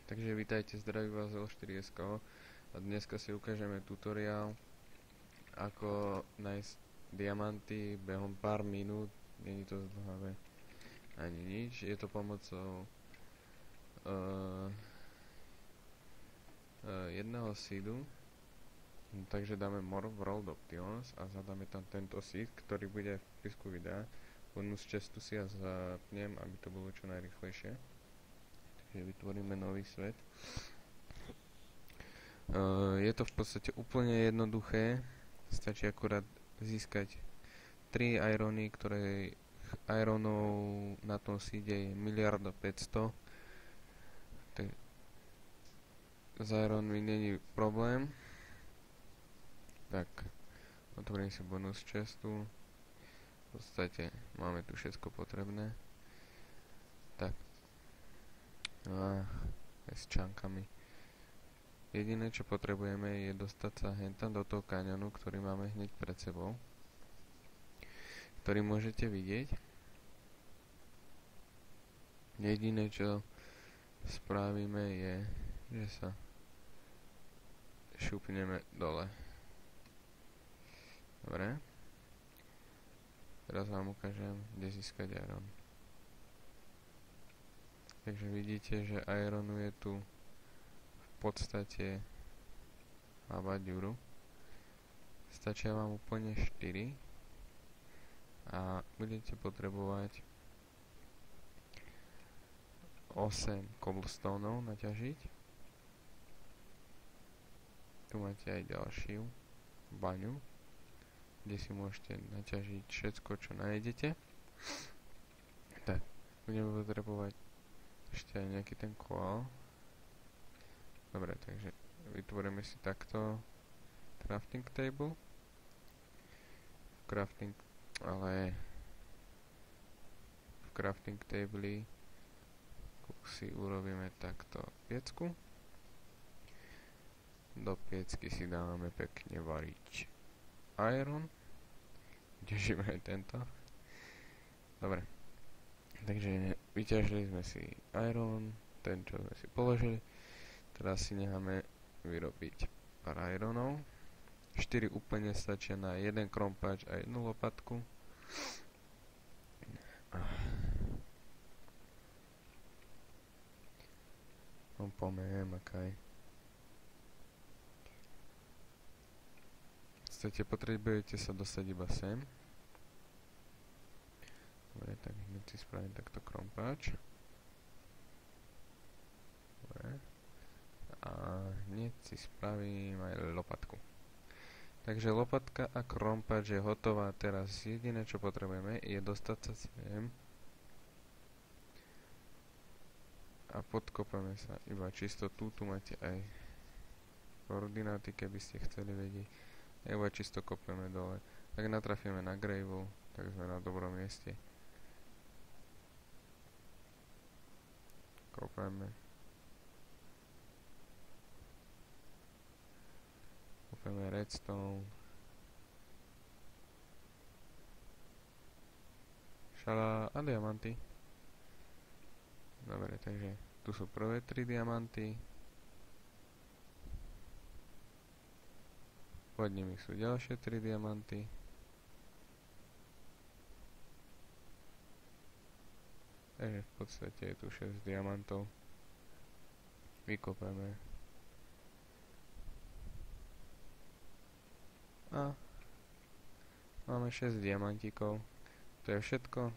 Takže vítajte, zdraví vás L4SK a dneska si ukážeme tutoriál, ako nájsť diamanty behom pár minút. Není to zdlhavé ani nič, je to pomocou jedného seedu. Takže dáme more world options a zadáme tam tento seed, ktorý bude v popisku videa. Bonus chestu si ja zapnem, aby to bolo čo najrýchlejšie. Takže vytvoríme nový svet. Je to v podstate úplne jednoduché. Stačí akurát získať 3 irony, ktoré ironov na tom seede je 1,5 miliardy. Tak s ironmi není problém. Tak, otvorím si bonus chestu. V podstate máme tu všetko potrebné. Tak. S čankami. Jediné, čo potrebujeme, je dostať sa hentam do toho kaňonu, ktorý máme hneď pred sebou, ktorý môžete vidieť. Jediné, čo spravíme, je, že sa šupneme dole. Dobre. Teraz vám ukážem, kde získať iron. Takže vidíte, že ironu je tu v podstate habaďuru. Stačia vám úplne 4 a budete potrebovať 8 cobblestoneov naťažiť. Tu máte aj ďalšiu baňu, kde si môžete naťažiť všetko, čo nájdete. Tak, budeme potrebovať ešte aj nejaký ten koál. Dobre, takže vytvoríme si takto crafting table. Ale v crafting table si urobíme takto piecku. Do piecky si dávame pekne variť iron. Ťažíme aj tento. Dobre. Takže vyťažili sme si iron, ten čo sme si položili. Teraz si necháme vyrobiť pár ironov. 4 úplne stačia na jeden krompáč a jednu lopatku. Makaj. Potrebujete sa dostať iba sem. Dobre, tak hneď si spravím takto krompáč. Dobre. A hneď si spravím aj lopatku. Takže lopatka a krompáč je hotová. Teraz jediné, čo potrebujeme, je dostať sa sem. A podkopeme sa iba čisto tu. Tu máte aj koordináty, keby ste chceli vedieť. Iba čisto kopneme dole. Ak natrafíme na gravel, tak sme na dobrom mieste. Kopeme. Kopeme redstone. Šala a diamanty. Dobre, takže tu sú prvé 3 diamanty. Pod nimi sú ďalšie 3 diamanty. Takže v podstate je tu 6 diamantov. Vykopeme. A máme 6 diamantíkov. To je všetko.